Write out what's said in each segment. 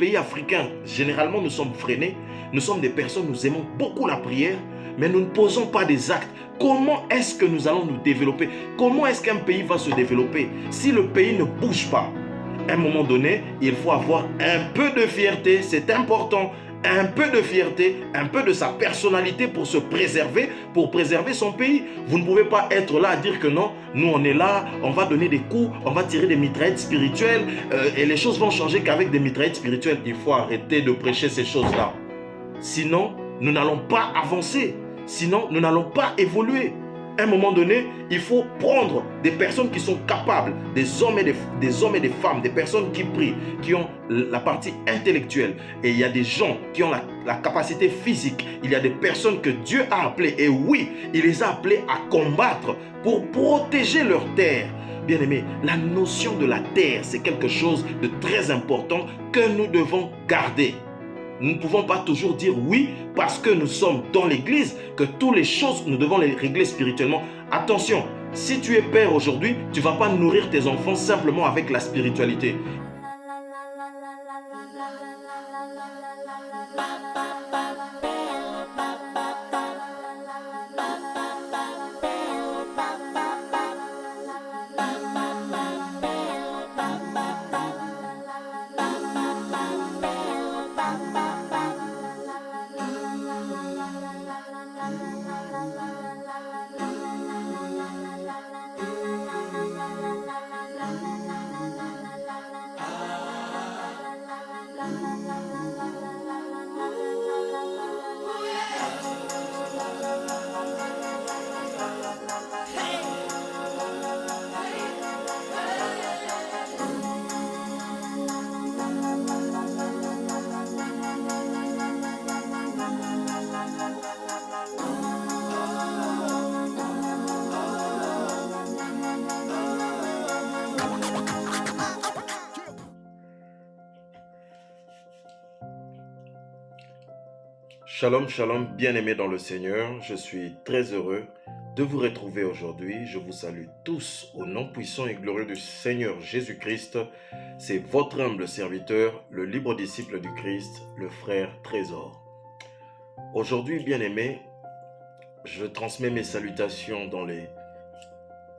pays africains, généralement, nous sommes freinés. Nous sommes des personnes, nous aimons beaucoup la prière, mais nous ne posons pas des actes. Comment est-ce que nous allons nous développer? Comment est-ce qu'un pays va se développer si le pays ne bouge pas? À un moment donné, il faut avoir un peu de fierté, c'est important. Un peu de fierté, un peu de sa personnalité pour se préserver, pour préserver son pays. Vous ne pouvez pas être là à dire que non, nous on est là, on va donner des coups, on va tirer des mitraillettes spirituelles et les choses vont changer qu'avec des mitraillettes spirituelles. Il faut arrêter de prêcher ces choses-là. Sinon, nous n'allons pas avancer. Sinon, nous n'allons pas évoluer. À un moment donné, il faut prendre des personnes qui sont capables, des hommes et des femmes, des personnes qui prient, qui ont la partie intellectuelle. Et il y a des gens qui ont la capacité physique. Il y a des personnes que Dieu a appelées. Et oui, il les a appelées à combattre pour protéger leur terre. Bien-aimés, la notion de la terre, c'est quelque chose de très important que nous devons garder. Nous ne pouvons pas toujours dire oui parce que nous sommes dans l'église, que toutes les choses, nous devons les régler spirituellement. Attention, si tu es père aujourd'hui, tu ne vas pas nourrir tes enfants simplement avec la spiritualité. Shalom, shalom, bien-aimés dans le Seigneur, je suis très heureux de vous retrouver aujourd'hui. Je vous salue tous au nom puissant et glorieux du Seigneur Jésus-Christ. C'est votre humble serviteur, le libre disciple du Christ, le frère Trésor. Aujourd'hui, bien-aimés, je transmets mes salutations dans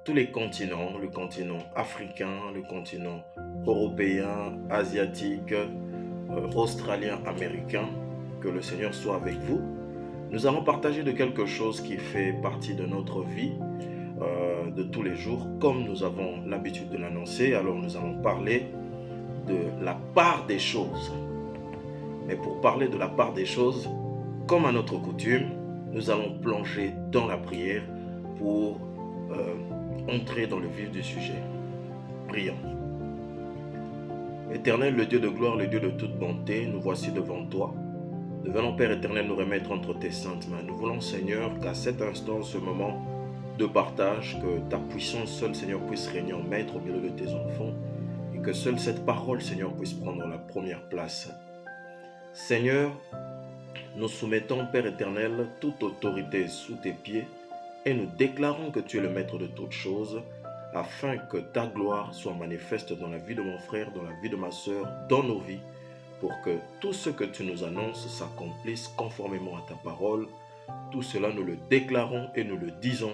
tous les continents, le continent africain, le continent européen, asiatique, australien, américain. Que le Seigneur soit avec vous. Nous allons partager de quelque chose qui fait partie de notre vie de tous les jours, comme nous avons l'habitude de l'annoncer. Alors nous allons parler de la part des choses. Mais pour parler de la part des choses, comme à notre coutume, nous allons plonger dans la prière pour entrer dans le vif du sujet. Prions. Éternel, le Dieu de gloire, le Dieu de toute bonté, nous voici devant toi. Nous venons, Père éternel, nous remettre entre tes saintes mains. Nous voulons, Seigneur, qu'à cet instant, ce moment de partage, que ta puissance seule, Seigneur, puisse régner en maître au milieu de tes enfants et que seule cette parole, Seigneur, puisse prendre la première place. Seigneur, nous soumettons, Père éternel, toute autorité sous tes pieds et nous déclarons que tu es le maître de toutes choses afin que ta gloire soit manifeste dans la vie de mon frère, dans la vie de ma sœur, dans nos vies, pour que tout ce que tu nous annonces s'accomplisse conformément à ta parole. Tout cela, nous le déclarons et nous le disons.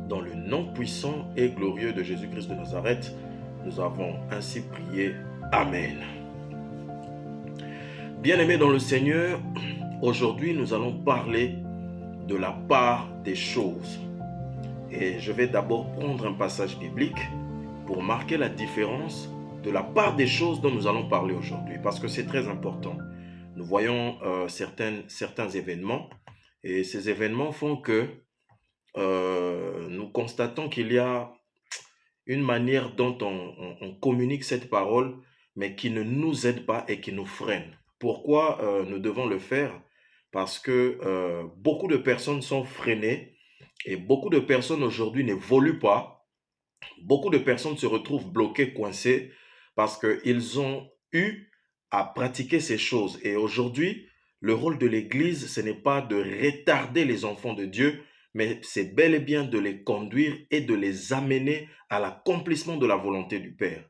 Dans le nom puissant et glorieux de Jésus-Christ de Nazareth, nous avons ainsi prié. Amen. Bien-aimés dans le Seigneur, aujourd'hui nous allons parler de la part des choses. Et je vais d'abord prendre un passage biblique pour marquer la différence de la part des choses dont nous allons parler aujourd'hui, parce que c'est très important. Nous voyons certains événements, et ces événements font que nous constatons qu'il y a une manière dont on communique cette parole, mais qui ne nous aide pas et qui nous freine. Pourquoi nous devons le faire? Parce que beaucoup de personnes sont freinées, et beaucoup de personnes aujourd'hui n'évoluent pas. Beaucoup de personnes se retrouvent bloquées, coincées, parce qu'ils ont eu à pratiquer ces choses. Et aujourd'hui, le rôle de l'Église, ce n'est pas de retarder les enfants de Dieu, mais c'est bel et bien de les conduire et de les amener à l'accomplissement de la volonté du Père.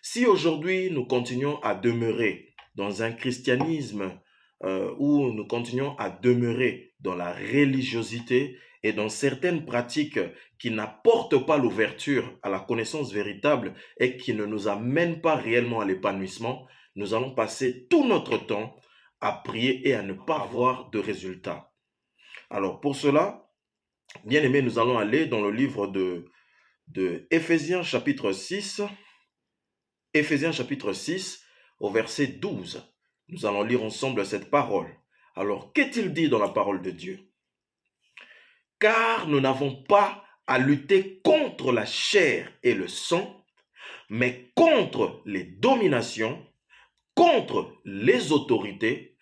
Si aujourd'hui, nous continuons à demeurer dans un christianisme où nous continuons à demeurer dans la religiosité et dans certaines pratiques qui n'apportent pas l'ouverture à la connaissance véritable et qui ne nous amènent pas réellement à l'épanouissement, nous allons passer tout notre temps à prier et à ne pas avoir de résultats. Alors pour cela, bien aimé, nous allons aller dans le livre de Éphésiens chapitre 6, Éphésiens chapitre 6 au verset 12. Nous allons lire ensemble cette parole. Alors, qu'est-il dit dans la parole de Dieu? Car nous n'avons pas à lutter contre la chair et le sang, mais contre les dominations, contre les autorités,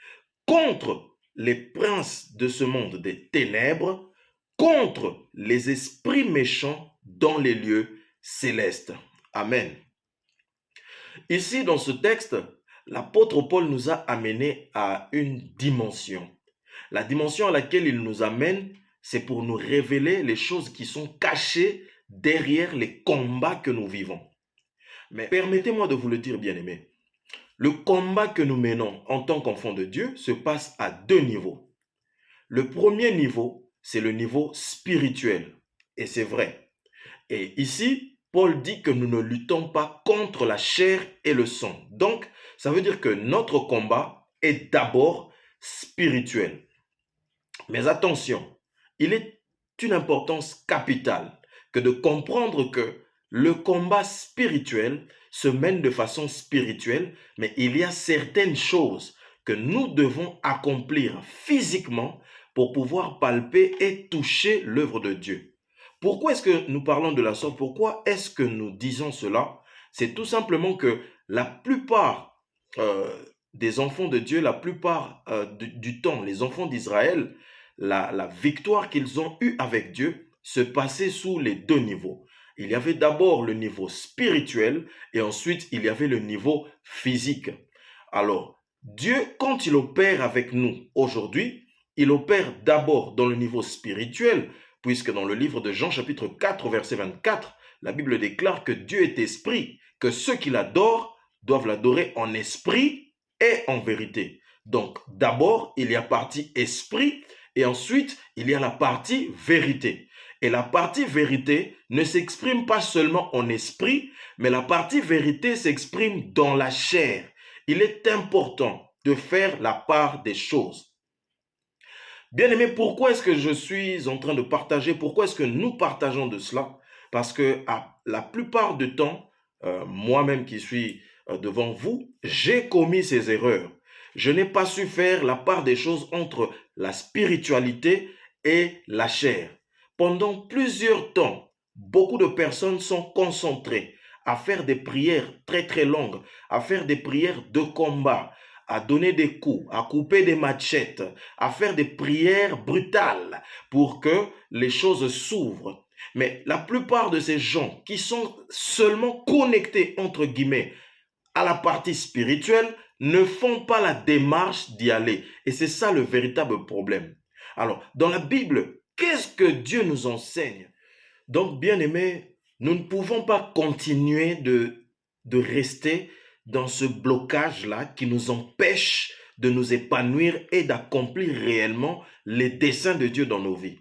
contre les princes de ce monde des ténèbres, contre les esprits méchants dans les lieux célestes. Amen. Ici, dans ce texte, l'apôtre Paul nous a amené à une dimension. La dimension à laquelle il nous amène, c'est pour nous révéler les choses qui sont cachées derrière les combats que nous vivons. Mais permettez-moi de vous le dire, bien-aimés. Le combat que nous menons en tant qu'enfants de Dieu se passe à deux niveaux. Le premier niveau, c'est le niveau spirituel. Et c'est vrai. Et ici, Paul dit que nous ne luttons pas contre la chair et le sang. Donc, ça veut dire que notre combat est d'abord spirituel. Mais attention, il est une importance capitale que de comprendre que le combat spirituel se mène de façon spirituelle, mais il y a certaines choses que nous devons accomplir physiquement pour pouvoir palper et toucher l'œuvre de Dieu. Pourquoi est-ce que nous parlons de la sorte? Pourquoi est-ce que nous disons cela? C'est tout simplement que la plupart des enfants de Dieu, la plupart du temps, les enfants d'Israël, la victoire qu'ils ont eue avec Dieu se passait sous les deux niveaux. Il y avait d'abord le niveau spirituel et ensuite il y avait le niveau physique. Alors, Dieu, quand il opère avec nous aujourd'hui, il opère d'abord dans le niveau spirituel, puisque dans le livre de Jean chapitre 4 verset 24, la Bible déclare que Dieu est esprit, que ceux qui l'adorent doivent l'adorer en esprit et en vérité. Donc d'abord, il y a partie esprit et ensuite, il y a la partie vérité. Et la partie vérité ne s'exprime pas seulement en esprit, mais la partie vérité s'exprime dans la chair. Il est important de faire la part des choses. Bien-aimé, pourquoi est-ce que je suis en train de partager? Pourquoi est-ce que nous partageons de cela? Parce que la plupart du temps, moi-même qui suis devant vous, j'ai commis ces erreurs. Je n'ai pas su faire la part des choses entre la spiritualité et la chair. Pendant plusieurs temps, beaucoup de personnes sont concentrées à faire des prières très très longues, à faire des prières de combat, à donner des coups, à couper des machettes, à faire des prières brutales pour que les choses s'ouvrent. Mais la plupart de ces gens qui sont seulement connectés, entre guillemets, à la partie spirituelle, ne font pas la démarche d'y aller. Et c'est ça le véritable problème. Alors, dans la Bible, qu'est-ce que Dieu nous enseigne? Donc, bien aimés, nous ne pouvons pas continuer de rester dans ce blocage-là qui nous empêche de nous épanouir et d'accomplir réellement les desseins de Dieu dans nos vies.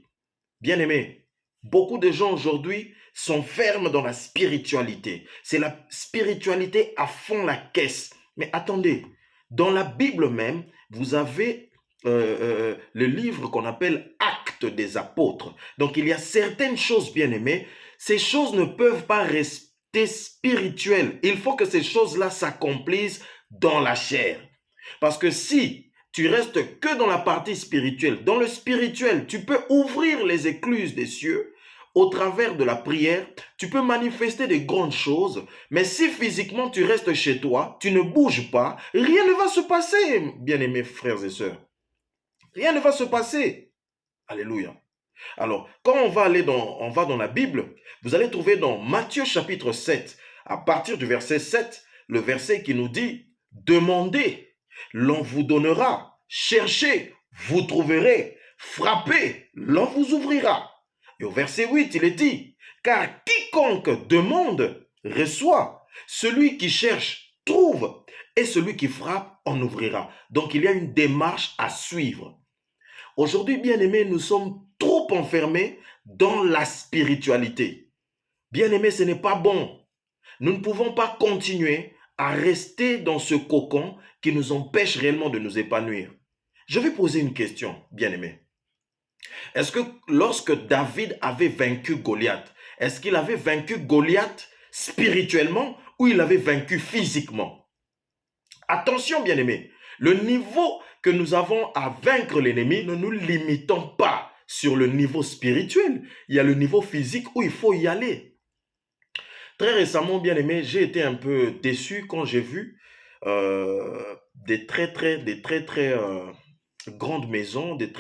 Bien aimés, beaucoup de gens aujourd'hui sont fermes dans la spiritualité. C'est la spiritualité à fond la caisse. Mais attendez, dans la Bible même, vous avez le livre qu'on appelle Actes des apôtres. Donc il y a certaines choses, bien aimées, ces choses ne peuvent pas rester spirituelles. Il faut que ces choses-là s'accomplissent dans la chair. Parce que si tu restes que dans la partie spirituelle, dans le spirituel, tu peux ouvrir les écluses des cieux. Au travers de la prière, tu peux manifester des grandes choses, mais si physiquement tu restes chez toi, tu ne bouges pas, rien ne va se passer, bien-aimés frères et sœurs. Rien ne va se passer. Alléluia. Alors, quand on va dans la Bible, vous allez trouver dans Matthieu chapitre 7, à partir du verset 7, le verset qui nous dit « Demandez, l'on vous donnera, cherchez, vous trouverez, frappez, l'on vous ouvrira. » Et au verset 8, il est dit « Car quiconque demande, reçoit. Celui qui cherche, trouve. Et celui qui frappe, on ouvrira. Donc il y a une démarche à suivre. Aujourd'hui, bien-aimés, nous sommes trop enfermés dans la spiritualité. Bien-aimés, ce n'est pas bon. Nous ne pouvons pas continuer à rester dans ce cocon qui nous empêche réellement de nous épanouir. Je vais poser une question, bien-aimés. Est-ce que lorsque David avait vaincu Goliath, est-ce qu'il avait vaincu Goliath spirituellement ou il avait vaincu physiquement? Attention, bien-aimés, le niveau que nous avons à vaincre l'ennemi, ne nous limitons pas sur le niveau spirituel. Il y a le niveau physique où il faut y aller. Très récemment, bien-aimé, j'ai été un peu déçu quand j'ai vu des très grandes maisons, des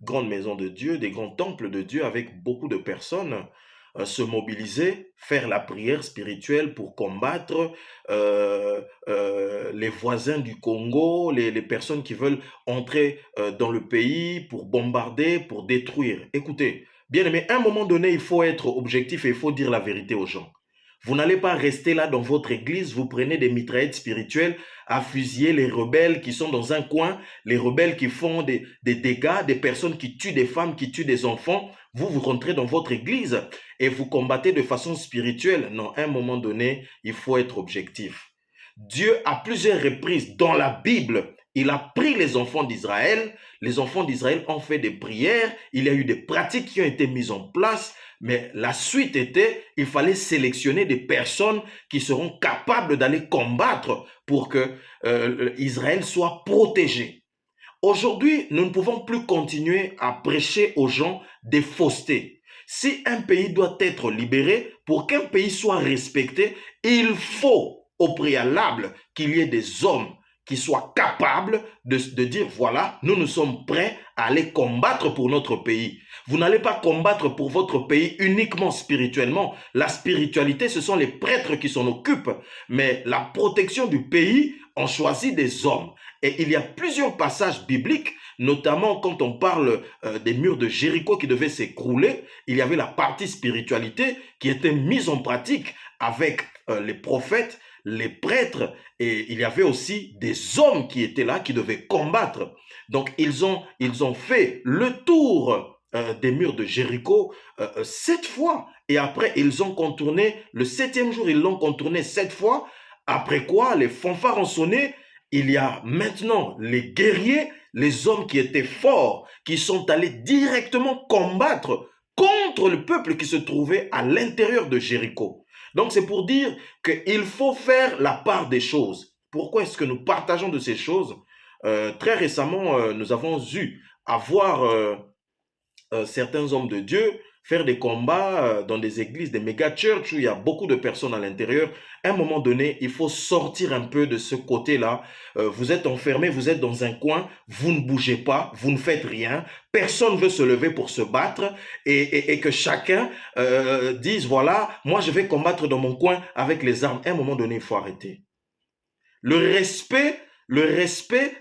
grandes maisons de Dieu, des grands temples de Dieu avec beaucoup de personnes se mobiliser, faire la prière spirituelle pour combattre les voisins du Congo, les personnes qui veulent entrer dans le pays pour bombarder, pour détruire. Écoutez, bien aimé, à un moment donné, il faut être objectif et il faut dire la vérité aux gens. Vous n'allez pas rester là dans votre église, vous prenez des mitraillettes spirituelles à fusiller les rebelles qui sont dans un coin, les rebelles qui font des dégâts, des personnes qui tuent des femmes, qui tuent des enfants. Vous rentrez dans votre église et vous combattez de façon spirituelle. Non, à un moment donné, il faut être objectif. Dieu, à plusieurs reprises dans la Bible, il a pris les enfants d'Israël. Les enfants d'Israël ont fait des prières. Il y a eu des pratiques qui ont été mises en place. Mais la suite était, il fallait sélectionner des personnes qui seront capables d'aller combattre pour que Israël soit protégé. Aujourd'hui, nous ne pouvons plus continuer à prêcher aux gens des faussetés. Si un pays doit être libéré, pour qu'un pays soit respecté, il faut au préalable qu'il y ait des hommes qui soient capables de dire, voilà, nous sommes prêts à aller combattre pour notre pays. Vous n'allez pas combattre pour votre pays uniquement spirituellement. La spiritualité, ce sont les prêtres qui s'en occupent. Mais la protection du pays, on choisit des hommes. Et il y a plusieurs passages bibliques, notamment quand on parle des murs de Jéricho qui devaient s'écrouler, il y avait la partie spiritualité qui était mise en pratique avec les prophètes, les prêtres, et il y avait aussi des hommes qui étaient là, qui devaient combattre. Donc ils ont fait le tour des murs de Jéricho 7 fois, et après ils ont contourné, le 7e jour ils l'ont contourné 7 fois, après quoi les fanfares ont sonné. Il y a maintenant les guerriers, les hommes qui étaient forts, qui sont allés directement combattre contre le peuple qui se trouvait à l'intérieur de Jéricho. Donc c'est pour dire qu'il faut faire la part des choses. Pourquoi est-ce que nous partageons de ces choses? Très récemment, nous avons eu à voir certains hommes de Dieu faire des combats dans des églises, des méga-churches où il y a beaucoup de personnes à l'intérieur. À un moment donné, il faut sortir un peu de ce côté-là. Vous êtes enfermé, vous êtes dans un coin, vous ne bougez pas, vous ne faites rien. Personne ne veut se lever pour se battre et que chacun dise, voilà, moi je vais combattre dans mon coin avec les armes. À un moment donné, il faut arrêter. Le respect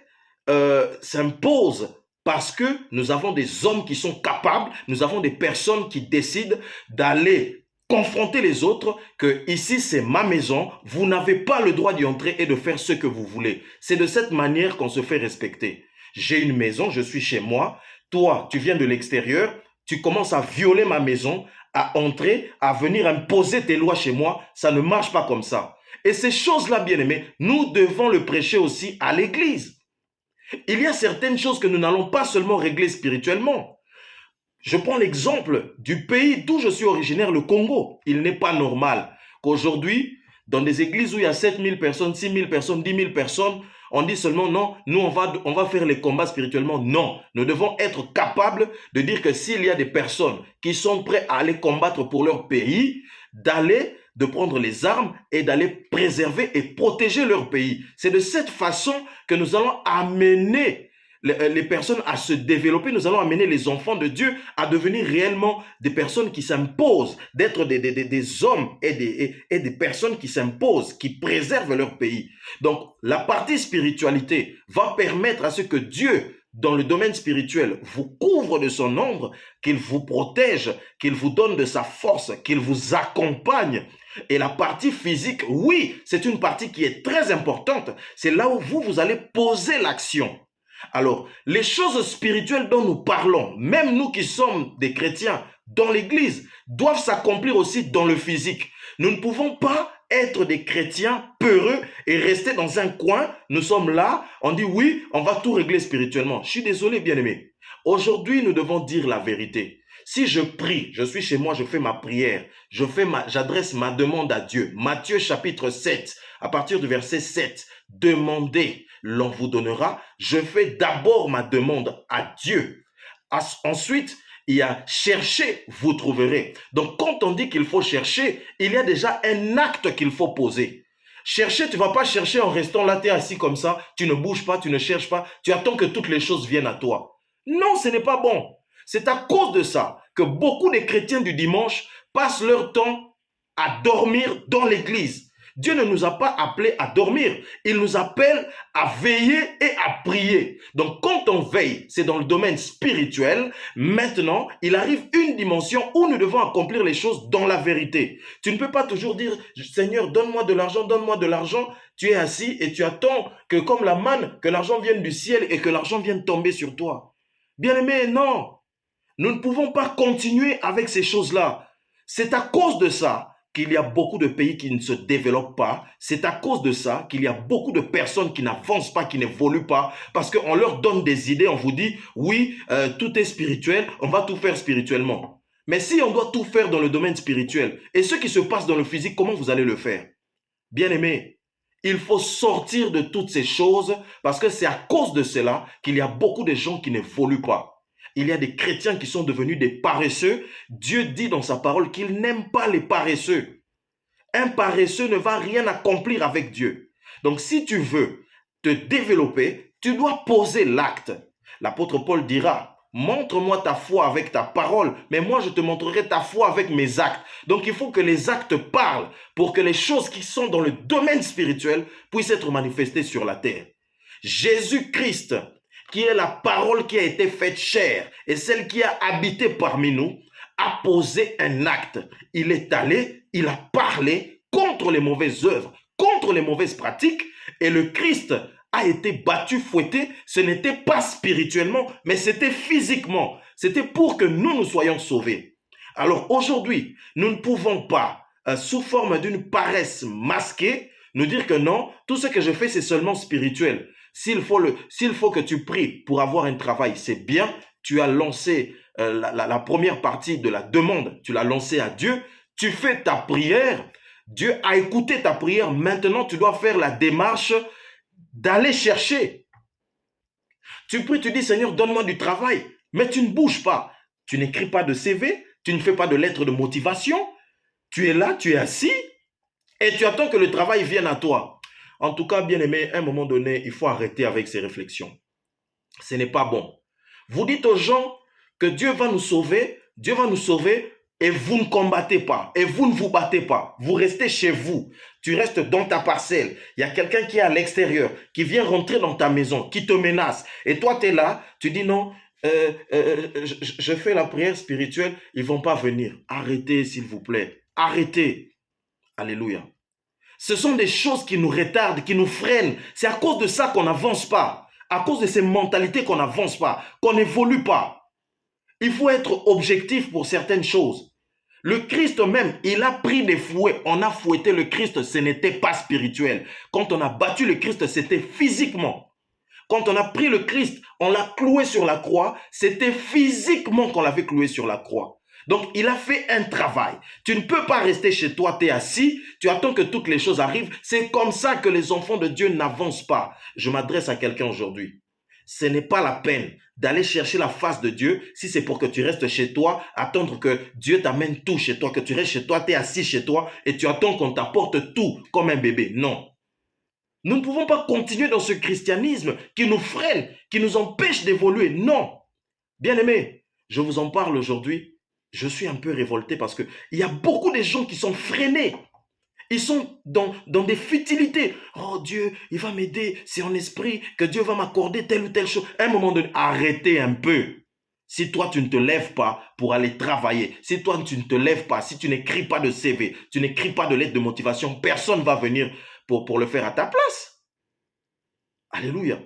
s'impose parce que nous avons des hommes qui sont capables, nous avons des personnes qui décident d'aller confronter les autres, que ici c'est ma maison, vous n'avez pas le droit d'y entrer et de faire ce que vous voulez. C'est de cette manière qu'on se fait respecter. J'ai une maison, je suis chez moi, toi tu viens de l'extérieur, tu commences à violer ma maison, à entrer, à venir imposer tes lois chez moi, ça ne marche pas comme ça. Et ces choses-là, bien aimés, nous devons le prêcher aussi à l'église. Il y a certaines choses que nous n'allons pas seulement régler spirituellement. Je prends l'exemple du pays d'où je suis originaire, le Congo. Il n'est pas normal qu'aujourd'hui, dans des églises où il y a 7000 personnes, 6000 personnes, 10 000 personnes, on dit seulement non, nous on va faire les combats spirituellement. Non, nous devons être capables de dire que s'il y a des personnes qui sont prêtes à aller combattre pour leur pays, de prendre les armes et d'aller préserver et protéger leur pays. C'est de cette façon que nous allons amener les personnes à se développer, nous allons amener les enfants de Dieu à devenir réellement des personnes qui s'imposent, d'être des hommes et des personnes qui s'imposent, qui préservent leur pays. Donc, la partie spiritualité va permettre à ce que Dieu, dans le domaine spirituel, vous couvre de son ombre, qu'il vous protège, qu'il vous donne de sa force, qu'il vous accompagne. Et la partie physique, oui, c'est une partie qui est très importante. C'est là où vous allez poser l'action. Alors, les choses spirituelles dont nous parlons, même nous qui sommes des chrétiens dans l'Église, doivent s'accomplir aussi dans le physique. Nous ne pouvons pas être des chrétiens peureux et rester dans un coin. Nous sommes là, on dit oui, on va tout régler spirituellement. Je suis désolé, bien-aimé. Aujourd'hui, nous devons dire la vérité. Si je prie, je suis chez moi, je fais ma prière, j'adresse ma demande à Dieu. Matthieu chapitre 7, à partir du verset 7, demandez, l'on vous donnera. Je fais d'abord ma demande à Dieu. Ensuite, il y a chercher, vous trouverez. Donc, quand on dit qu'il faut chercher, il y a déjà un acte qu'il faut poser. Chercher, tu ne vas pas chercher en restant là, tu es assis comme ça, tu ne bouges pas, tu ne cherches pas, tu attends que toutes les choses viennent à toi. Non, ce n'est pas bon. C'est à cause de ça que beaucoup de chrétiens du dimanche passent leur temps à dormir dans l'église. Dieu ne nous a pas appelés à dormir. Il nous appelle à veiller et à prier. Donc, quand on veille, c'est dans le domaine spirituel. Maintenant, il arrive une dimension où nous devons accomplir les choses dans la vérité. Tu ne peux pas toujours dire, Seigneur, donne-moi de l'argent, donne-moi de l'argent. Tu es assis et tu attends que, comme la manne, que l'argent vienne du ciel et que l'argent vienne tomber sur toi. Bien-aimé, non. Nous ne pouvons pas continuer avec ces choses-là. C'est à cause de ça qu'il y a beaucoup de pays qui ne se développent pas. C'est à cause de ça qu'il y a beaucoup de personnes qui n'avancent pas, qui n'évoluent pas, parce qu'on leur donne des idées, on vous dit, oui, tout est spirituel, on va tout faire spirituellement. Mais si on doit tout faire dans le domaine spirituel, et ce qui se passe dans le physique, comment vous allez le faire? Bien-aimé, il faut sortir de toutes ces choses, parce que c'est à cause de cela qu'il y a beaucoup de gens qui n'évoluent pas. Il y a des chrétiens qui sont devenus des paresseux. Dieu dit dans sa parole qu'il n'aime pas les paresseux. Un paresseux ne va rien accomplir avec Dieu. Donc si tu veux te développer, tu dois poser l'acte. L'apôtre Paul dira, montre-moi ta foi avec ta parole, mais moi je te montrerai ta foi avec mes actes. Donc il faut que les actes parlent pour que les choses qui sont dans le domaine spirituel puissent être manifestées sur la terre. Jésus-Christ, qui est la parole qui a été faite chair et celle qui a habité parmi nous, a posé un acte. Il est allé, il a parlé contre les mauvaises œuvres, contre les mauvaises pratiques, et le Christ a été battu, fouetté. Ce n'était pas spirituellement, mais c'était physiquement. C'était pour que nous soyons sauvés. Alors aujourd'hui, nous ne pouvons pas, sous forme d'une paresse masquée, nous dire que non, tout ce que je fais, c'est seulement spirituel. S'il faut que tu pries pour avoir un travail, c'est bien. Tu as lancé la première partie de la demande, tu l'as lancée à Dieu. Tu fais ta prière. Dieu a écouté ta prière. Maintenant, tu dois faire la démarche d'aller chercher. Tu pries, tu dis, Seigneur, donne-moi du travail. Mais tu ne bouges pas. Tu n'écris pas de CV. Tu ne fais pas de lettre de motivation. Tu es là, tu es assis. Et tu attends que le travail vienne à toi. En tout cas, bien aimé, à un moment donné, il faut arrêter avec ces réflexions. Ce n'est pas bon. Vous dites aux gens que Dieu va nous sauver et vous ne combattez pas, et vous ne vous battez pas. Vous restez chez vous. Tu restes dans ta parcelle. Il y a quelqu'un qui est à l'extérieur, qui vient rentrer dans ta maison, qui te menace. Et toi, tu es là, tu dis non, je fais la prière spirituelle, ils ne vont pas venir. Arrêtez, s'il vous plaît. Arrêtez. Alléluia. Ce sont des choses qui nous retardent, qui nous freinent. C'est à cause de ça qu'on n'avance pas. À cause de ces mentalités qu'on n'avance pas, qu'on n'évolue pas. Il faut être objectif pour certaines choses. Le Christ même, il a pris des fouets. On a fouetté le Christ, ce n'était pas spirituel. Quand on a battu le Christ, c'était physiquement. Quand on a pris le Christ, on l'a cloué sur la croix, c'était physiquement qu'on l'avait cloué sur la croix. Donc, il a fait un travail. Tu ne peux pas rester chez toi, tu es assis, tu attends que toutes les choses arrivent. C'est comme ça que les enfants de Dieu n'avancent pas. Je m'adresse à quelqu'un aujourd'hui. Ce n'est pas la peine d'aller chercher la face de Dieu si c'est pour que tu restes chez toi, attendre que Dieu t'amène tout chez toi, que tu restes chez toi, tu es assis chez toi et tu attends qu'on t'apporte tout comme un bébé. Non. Nous ne pouvons pas continuer dans ce christianisme qui nous freine, qui nous empêche d'évoluer. Non. Bien-aimés, je vous en parle aujourd'hui. Je suis un peu révolté parce qu'il y a beaucoup de gens qui sont freinés. Ils sont dans des futilités. Oh Dieu, il va m'aider, c'est en esprit que Dieu va m'accorder telle ou telle chose. À un moment donné, arrêtez un peu. Si toi, tu ne te lèves pas pour aller travailler, si toi, tu ne te lèves pas, si tu n'écris pas de CV, tu n'écris pas de lettre de motivation, personne ne va venir pour le faire à ta place. Alléluia.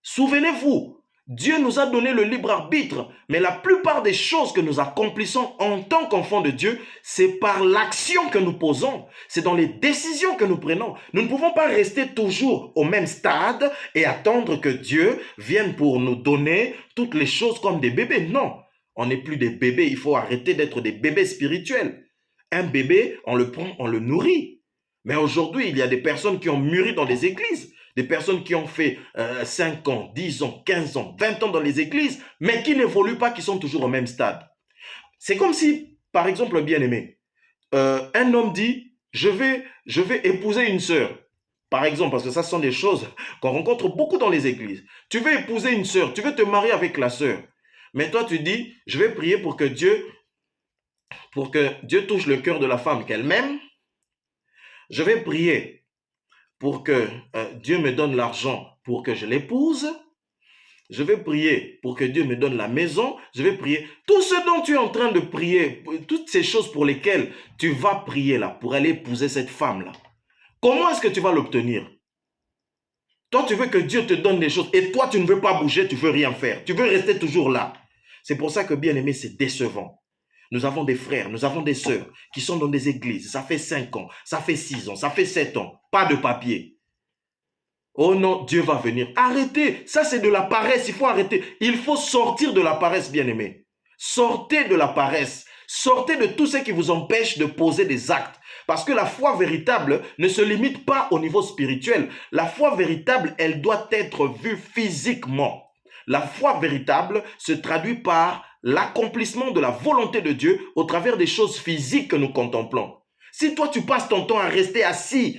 Souvenez-vous, Dieu nous a donné le libre arbitre, mais la plupart des choses que nous accomplissons en tant qu'enfants de Dieu, c'est par l'action que nous posons, c'est dans les décisions que nous prenons. Nous ne pouvons pas rester toujours au même stade et attendre que Dieu vienne pour nous donner toutes les choses comme des bébés. Non, on n'est plus des bébés, il faut arrêter d'être des bébés spirituels. Un bébé, on le prend, on le nourrit. Mais aujourd'hui, il y a des personnes qui ont mûri dans les églises. Des personnes qui ont fait 5 ans, 10 ans, 15 ans, 20 ans dans les églises, mais qui n'évoluent pas, qui sont toujours au même stade. C'est comme si, par exemple, un bien-aimé, un homme dit, je vais épouser une sœur. Par exemple, parce que ça, ce sont des choses qu'on rencontre beaucoup dans les églises. Tu veux épouser une sœur, tu veux te marier avec la sœur. Mais toi, tu dis, je vais prier pour que Dieu touche le cœur de la femme qu'elle m'aime. Je vais prier pour que Dieu me donne l'argent pour que je l'épouse. Je vais prier pour que Dieu me donne la maison. Je vais prier. Tout ce dont tu es en train de prier, toutes ces choses pour lesquelles tu vas prier là, pour aller épouser cette femme-là, comment est-ce que tu vas l'obtenir? Toi, tu veux que Dieu te donne des choses et toi, tu ne veux pas bouger, tu ne veux rien faire. Tu veux rester toujours là. C'est pour ça que, bien aimé, c'est décevant. Nous avons des frères, nous avons des sœurs qui sont dans des églises. Ça fait 5 ans, ça fait 6 ans, ça fait 7 ans. Pas de papier. Oh non, Dieu va venir. Arrêtez. Ça, c'est de la paresse. Il faut arrêter. Il faut sortir de la paresse, bien-aimé. Sortez de la paresse. Sortez de tout ce qui vous empêche de poser des actes. Parce que la foi véritable ne se limite pas au niveau spirituel. La foi véritable, elle doit être vue physiquement. La foi véritable se traduit par l'accomplissement de la volonté de Dieu au travers des choses physiques que nous contemplons. Si toi, tu passes ton temps à rester assis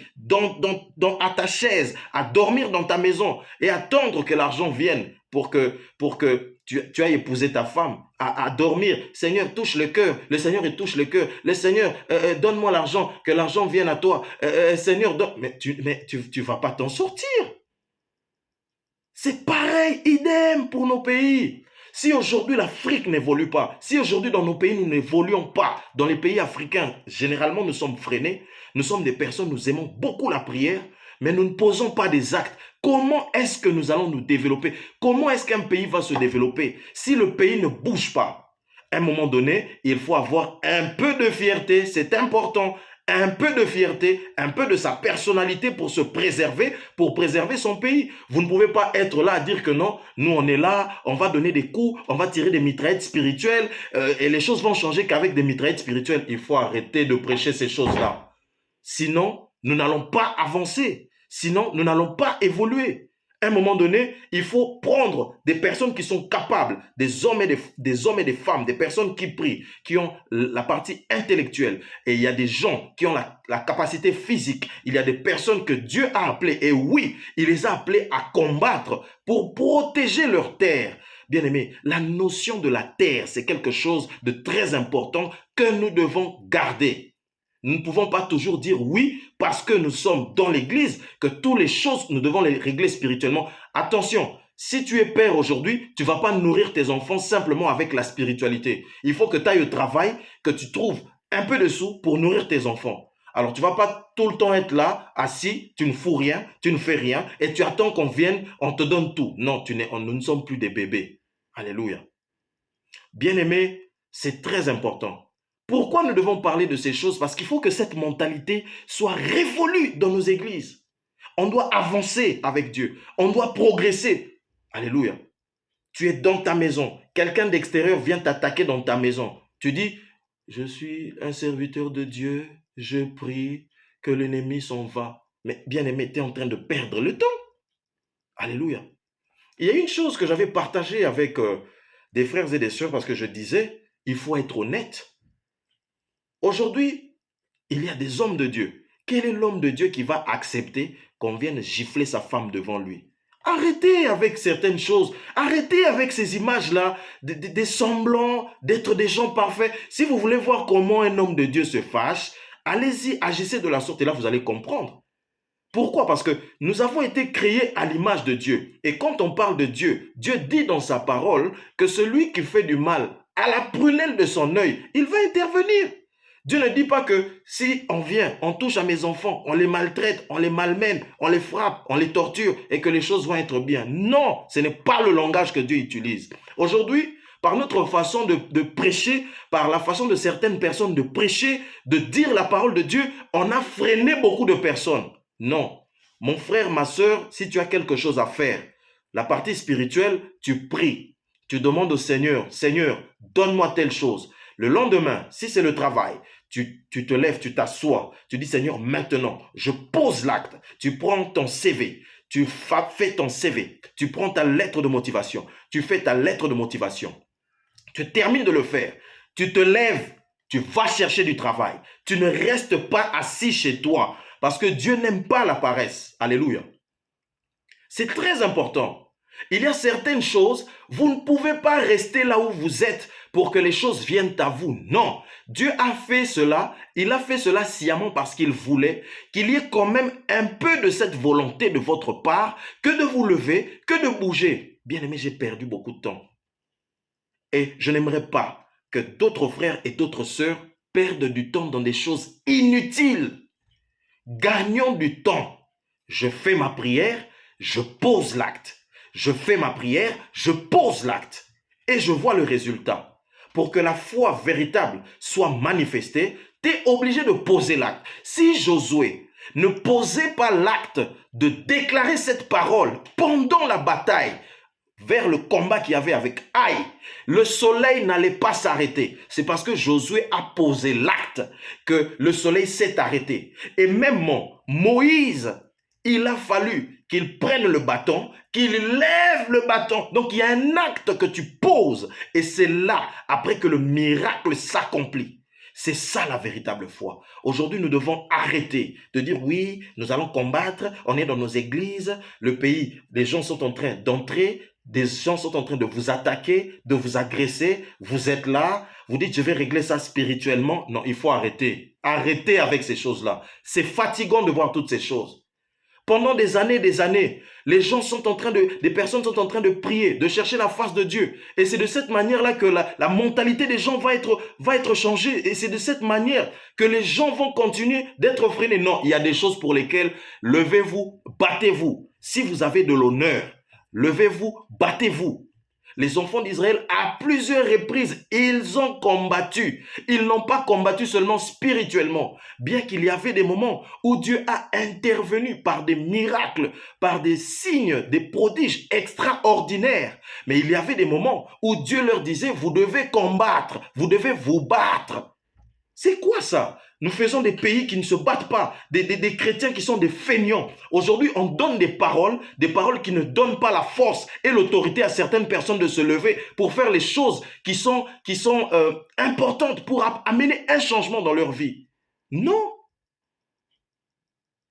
à ta chaise, à dormir dans ta maison et attendre que l'argent vienne pour que tu ailles épouser ta femme, à dormir, Seigneur, touche le cœur. Le Seigneur, il touche le cœur. Le Seigneur, donne-moi l'argent, que l'argent vienne à toi. Seigneur, mais tu vas pas t'en sortir. C'est pareil, idem pour nos pays. Si aujourd'hui l'Afrique n'évolue pas, si aujourd'hui dans nos pays nous n'évoluons pas, dans les pays africains, généralement nous sommes freinés, nous sommes des personnes, nous aimons beaucoup la prière, mais nous ne posons pas des actes. Comment est-ce que nous allons nous développer? Comment est-ce qu'un pays va se développer si le pays ne bouge pas? À un moment donné, il faut avoir un peu de fierté, c'est important. Un peu de fierté, un peu de sa personnalité pour se préserver, pour préserver son pays. Vous ne pouvez pas être là à dire que non, nous on est là, on va donner des coups, on va tirer des mitraillettes spirituelles et les choses vont changer qu'avec des mitraillettes spirituelles. Il faut arrêter de prêcher ces choses-là. Sinon, nous n'allons pas avancer. Sinon, nous n'allons pas évoluer. À un moment donné, il faut prendre des personnes qui sont capables, des hommes et des femmes, des personnes qui prient, qui ont la partie intellectuelle. Et il y a des gens qui ont la capacité physique. Il y a des personnes que Dieu a appelées. Et oui, il les a appelées à combattre pour protéger leur terre. Bien aimé, la notion de la terre, c'est quelque chose de très important que nous devons garder. Nous ne pouvons pas toujours dire oui parce que nous sommes dans l'église, que toutes les choses, nous devons les régler spirituellement. Attention, si tu es père aujourd'hui, tu ne vas pas nourrir tes enfants simplement avec la spiritualité. Il faut que tu ailles au travail, que tu trouves un peu de sous pour nourrir tes enfants. Alors, tu ne vas pas tout le temps être là, assis, tu ne fous rien, tu ne fais rien, et tu attends qu'on vienne, on te donne tout. Non, nous ne sommes plus des bébés. Alléluia. Bien-aimé, c'est très important. Pourquoi nous devons parler de ces choses? Parce qu'il faut que cette mentalité soit révolue dans nos églises. On doit avancer avec Dieu. On doit progresser. Alléluia. Tu es dans ta maison. Quelqu'un d'extérieur vient t'attaquer dans ta maison. Tu dis, je suis un serviteur de Dieu. Je prie que l'ennemi s'en va. Mais bien aimé, tu es en train de perdre le temps. Alléluia. Il y a une chose que j'avais partagée avec des frères et des sœurs parce que je disais, il faut être honnête. Aujourd'hui, il y a des hommes de Dieu. Quel est l'homme de Dieu qui va accepter qu'on vienne gifler sa femme devant lui? Arrêtez avec certaines choses. Arrêtez avec ces images-là, des semblants d'être des gens parfaits. Si vous voulez voir comment un homme de Dieu se fâche, allez-y, agissez de la sorte et là, vous allez comprendre. Pourquoi? Parce que nous avons été créés à l'image de Dieu. Et quand on parle de Dieu, Dieu dit dans sa parole que celui qui fait du mal à la prunelle de son œil, il va intervenir. Dieu ne dit pas que si on vient, on touche à mes enfants, on les maltraite, on les malmène, on les frappe, on les torture et que les choses vont être bien. Non, ce n'est pas le langage que Dieu utilise. Aujourd'hui, par notre façon de prêcher, par la façon de certaines personnes de prêcher, de dire la parole de Dieu, on a freiné beaucoup de personnes. Non. Mon frère, ma soeur, si tu as quelque chose à faire, la partie spirituelle, tu pries. Tu demandes au Seigneur, Seigneur, donne-moi telle chose. Le lendemain, si c'est le travail, tu te lèves, tu t'assois, tu dis Seigneur, maintenant, je pose l'acte. Tu prends ton CV, tu fais ton CV, tu prends ta lettre de motivation, tu fais ta lettre de motivation. Tu termines de le faire, tu te lèves, tu vas chercher du travail. Tu ne restes pas assis chez toi parce que Dieu n'aime pas la paresse. Alléluia. C'est très important. Il y a certaines choses, vous ne pouvez pas rester là où vous êtes pour que les choses viennent à vous. Non, Dieu a fait cela, il a fait cela sciemment parce qu'il voulait qu'il y ait quand même un peu de cette volonté de votre part que de vous lever, que de bouger. Bien aimé, j'ai perdu beaucoup de temps. Et je n'aimerais pas que d'autres frères et d'autres sœurs perdent du temps dans des choses inutiles. Gagnons du temps. Je fais ma prière, je pose l'acte. Je fais ma prière, je pose l'acte. Et je vois le résultat. Pour que la foi véritable soit manifestée, tu es obligé de poser l'acte. Si Josué ne posait pas l'acte de déclarer cette parole pendant la bataille, vers le combat qu'il y avait avec Aïe, le soleil n'allait pas s'arrêter. C'est parce que Josué a posé l'acte que le soleil s'est arrêté. Et même Moïse, il a fallu qu'il prenne le bâton, qu'il lève le bâton. Donc il y a un acte que tu poses et c'est là, après que le miracle s'accomplit. C'est ça la véritable foi. Aujourd'hui, nous devons arrêter de dire oui, nous allons combattre, on est dans nos églises, le pays, les gens sont en train d'entrer, des gens sont en train de vous attaquer, de vous agresser, vous êtes là, vous dites je vais régler ça spirituellement. Non, il faut arrêter. Arrêtez avec ces choses-là. C'est fatigant de voir toutes ces choses. Pendant des années, les gens sont en train des personnes sont en train de prier, de chercher la face de Dieu. Et c'est de cette manière-là que la mentalité des gens va être changée. Et c'est de cette manière que les gens vont continuer d'être freinés. Non, il y a des choses pour lesquelles levez-vous, battez-vous. Si vous avez de l'honneur, levez-vous, battez-vous. Les enfants d'Israël, à plusieurs reprises, ils ont combattu. Ils n'ont pas combattu seulement spirituellement, bien qu'il y avait des moments où Dieu a intervenu par des miracles, par des signes, des prodiges extraordinaires. Mais il y avait des moments où Dieu leur disait, vous devez combattre, vous devez vous battre. C'est quoi ça? Nous faisons des pays qui ne se battent pas, des chrétiens qui sont des feignants. Aujourd'hui, on donne des paroles qui ne donnent pas la force et l'autorité à certaines personnes de se lever pour faire les choses qui sont importantes pour amener un changement dans leur vie. Non.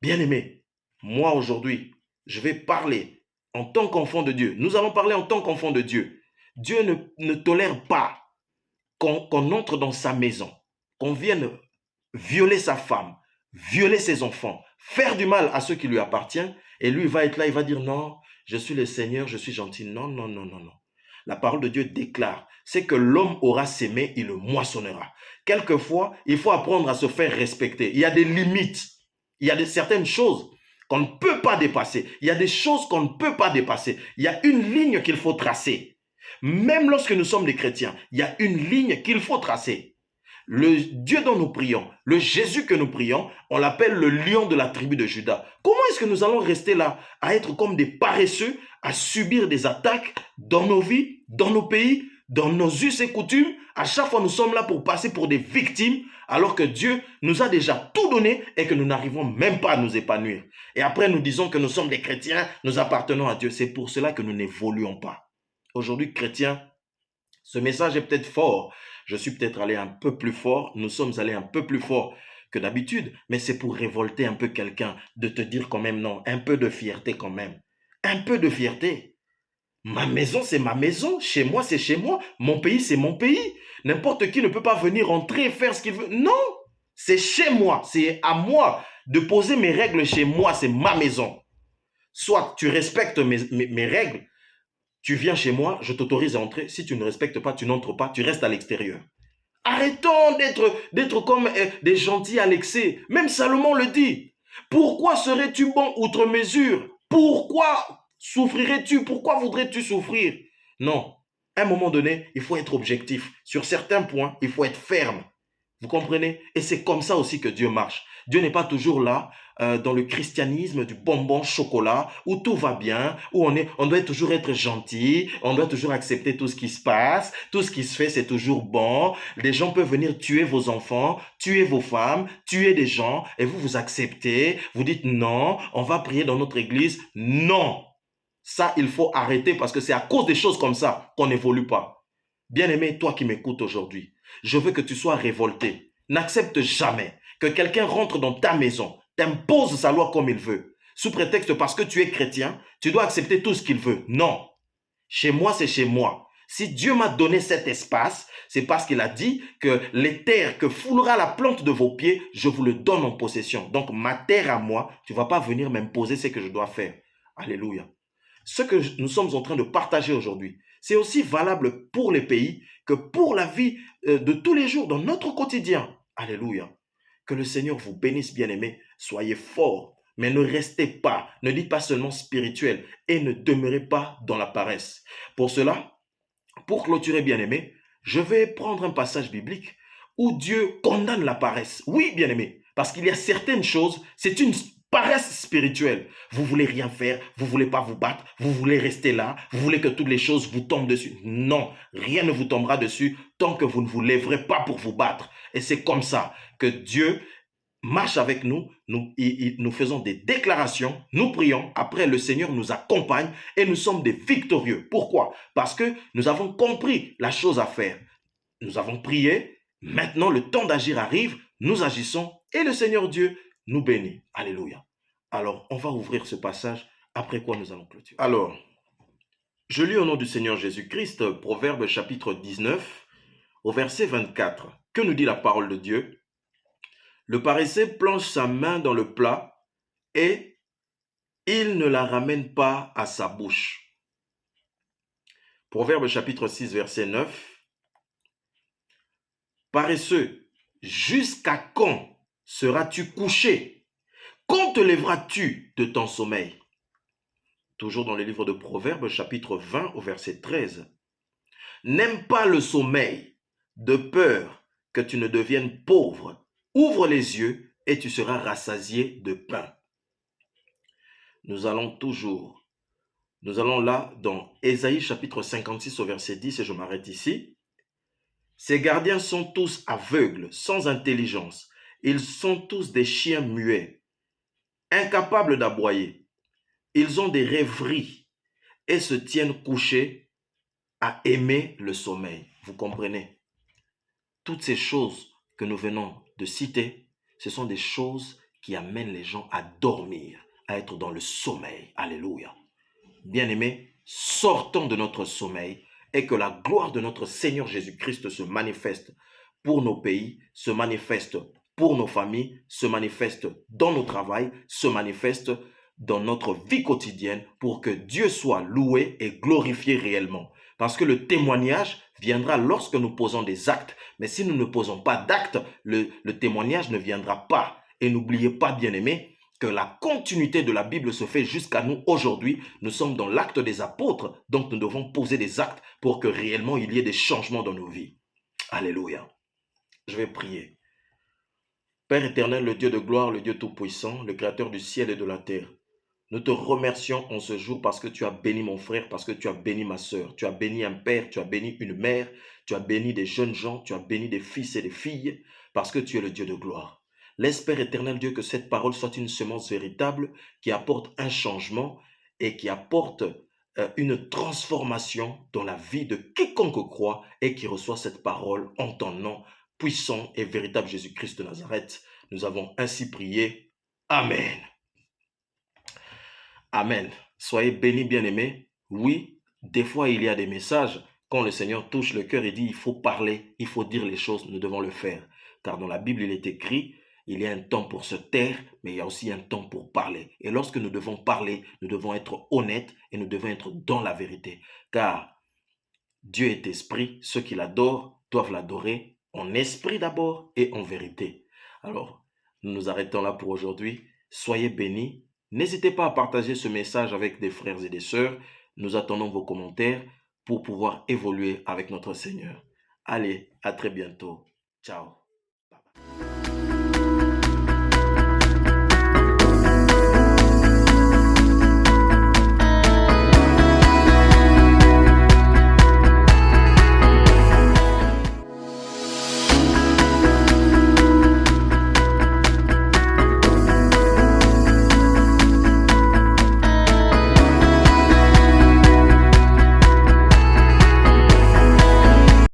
Bien-aimé, moi aujourd'hui, je vais parler en tant qu'enfant de Dieu. Nous allons parler en tant qu'enfant de Dieu. Dieu ne tolère pas qu'on entre dans sa maison, qu'on vienne violer sa femme, violer ses enfants, faire du mal à ceux qui lui appartiennent, et lui va être là, il va dire non, je suis le Seigneur, je suis gentil. Non, non, non, non, non. La parole de Dieu déclare, c'est que l'homme aura sémé, il le moissonnera. Quelquefois, il faut apprendre à se faire respecter. Il y a des limites, il y a certaines choses qu'on ne peut pas dépasser. Il y a des choses qu'on ne peut pas dépasser. Il y a une ligne qu'il faut tracer. Même lorsque nous sommes des chrétiens, il y a une ligne qu'il faut tracer. Le Dieu dont nous prions, le Jésus que nous prions, on l'appelle le lion de la tribu de Juda. Comment est-ce que nous allons rester là, à être comme des paresseux, à subir des attaques dans nos vies, dans nos pays, dans nos us et coutumes? À chaque fois, nous sommes là pour passer pour des victimes, alors que Dieu nous a déjà tout donné et que nous n'arrivons même pas à nous épanouir. Et après, nous disons que nous sommes des chrétiens, nous appartenons à Dieu. C'est pour cela que nous n'évoluons pas. Aujourd'hui, chrétiens, ce message est peut-être fort. Je suis peut-être allé un peu plus fort. Nous sommes allés un peu plus fort que d'habitude. Mais c'est pour révolter un peu quelqu'un, de te dire quand même non. Un peu de fierté quand même. Un peu de fierté. Ma maison, c'est ma maison. Chez moi, c'est chez moi. Mon pays, c'est mon pays. N'importe qui ne peut pas venir entrer et faire ce qu'il veut. Non, c'est chez moi. C'est à moi. de poser mes règles chez moi, c'est ma maison. Soit tu respectes mes règles, tu viens chez moi, je t'autorise à entrer. Si tu ne respectes pas, tu n'entres pas, tu restes à l'extérieur. Arrêtons d'être comme des gentils à l'excès. Même Salomon le dit. Pourquoi serais-tu bon outre mesure? Pourquoi souffrirais-tu? Pourquoi voudrais-tu souffrir? Non. À un moment donné, il faut être objectif. Sur certains points, il faut être ferme. Vous comprenez? Et c'est comme ça aussi que Dieu marche. Dieu n'est pas toujours là dans le christianisme du bonbon chocolat où tout va bien, où on doit toujours être gentil, on doit toujours accepter tout ce qui se passe, tout ce qui se fait c'est toujours bon. Les gens peuvent venir tuer vos enfants, tuer vos femmes, tuer des gens et vous acceptez, vous dites non, on va prier dans notre église. Non, ça il faut arrêter parce que c'est à cause des choses comme ça qu'on n'évolue pas. Bien-aimé, toi qui m'écoutes aujourd'hui, je veux que tu sois révolté. N'accepte jamais que quelqu'un rentre dans ta maison, t'impose sa loi comme il veut, sous prétexte parce que tu es chrétien, tu dois accepter tout ce qu'il veut. Non. Chez moi, c'est chez moi. Si Dieu m'a donné cet espace, c'est parce qu'il a dit que les terres que foulera la plante de vos pieds, je vous le donne en possession. Donc ma terre à moi, tu ne vas pas venir m'imposer ce que je dois faire. Alléluia. Ce que nous sommes en train de partager aujourd'hui, c'est aussi valable pour les pays que pour la vie de tous les jours, dans notre quotidien. Alléluia. Que le Seigneur vous bénisse, bien-aimés. Soyez forts, mais ne restez pas, ne dites pas seulement spirituel et ne demeurez pas dans la paresse. Pour cela, pour clôturer, bien-aimés, je vais prendre un passage biblique où Dieu condamne la paresse. Oui, bien-aimés, parce qu'il y a certaines choses, c'est une paresse spirituelle. Vous voulez rien faire, vous voulez pas vous battre, vous voulez rester là, vous voulez que toutes les choses vous tombent dessus. Non, rien ne vous tombera dessus tant que vous ne vous lèverez pas pour vous battre. Et c'est comme ça que Dieu marche avec nous, nous faisons des déclarations, nous prions, après le Seigneur nous accompagne et nous sommes des victorieux. Pourquoi? Parce que nous avons compris la chose à faire. Nous avons prié, maintenant le temps d'agir arrive, nous agissons et le Seigneur Dieu nous bénit. Alléluia. Alors, on va ouvrir ce passage, après quoi nous allons clôturer. Alors, je lis au nom du Seigneur Jésus-Christ, Proverbe chapitre 19, au verset 24. Que nous dit la parole de Dieu? Le paresseux plonge sa main dans le plat et il ne la ramène pas à sa bouche. Proverbe chapitre 6, verset 9. Paresseux, jusqu'à quand seras-tu couché? Quand te lèveras-tu de ton sommeil? Toujours dans le livre de Proverbes, chapitre 20, au verset 13. N'aime pas le sommeil, de peur que tu ne deviennes pauvre. Ouvre les yeux et tu seras rassasié de pain. Nous allons là dans Ésaïe chapitre 56 au verset 10 et je m'arrête ici. Ces gardiens sont tous aveugles, sans intelligence. Ils sont tous des chiens muets, incapables d'aboyer. Ils ont des rêveries et se tiennent couchés à aimer le sommeil. Vous comprenez? Toutes ces choses que nous venons de citer, ce sont des choses qui amènent les gens à dormir, à être dans le sommeil. Alléluia. Bien-aimés, sortons de notre sommeil et que la gloire de notre Seigneur Jésus-Christ se manifeste pour nos pays, se manifeste pour nos familles, se manifeste dans nos travails, se manifeste dans notre vie quotidienne pour que Dieu soit loué et glorifié réellement. Parce que le témoignage viendra lorsque nous posons des actes. Mais si nous ne posons pas d'actes, le témoignage ne viendra pas. Et n'oubliez pas, bien-aimés, que la continuité de la Bible se fait jusqu'à nous aujourd'hui. Nous sommes dans l'acte des apôtres, donc nous devons poser des actes pour que réellement il y ait des changements dans nos vies. Alléluia. Je vais prier. Père éternel, le Dieu de gloire, le Dieu tout-puissant, le créateur du ciel et de la terre, nous te remercions en ce jour parce que tu as béni mon frère, parce que tu as béni ma sœur, tu as béni un père, tu as béni une mère, tu as béni des jeunes gens, tu as béni des fils et des filles, parce que tu es le Dieu de gloire. Laisse, Père éternel Dieu, que cette parole soit une semence véritable qui apporte un changement et qui apporte une transformation dans la vie de quiconque croit et qui reçoit cette parole en ton nom puissant et véritable Jésus-Christ de Nazareth. Nous avons ainsi prié. Amen. Amen. Soyez bénis, bien-aimés. Oui, des fois, il y a des messages. Quand le Seigneur touche le cœur et dit, il faut parler, il faut dire les choses, nous devons le faire. Car dans la Bible, il est écrit, Il y a un temps pour se taire, mais il y a aussi un temps pour parler. Et lorsque nous devons parler, nous devons être honnêtes et nous devons être dans la vérité. Car Dieu est esprit, ceux qui l'adorent doivent l'adorer en esprit d'abord et en vérité. Alors, nous nous arrêtons là pour aujourd'hui. Soyez bénis. N'hésitez pas à partager ce message avec des frères et des sœurs. Nous attendons vos commentaires pour pouvoir évoluer avec notre Seigneur. Allez, à très bientôt. Ciao.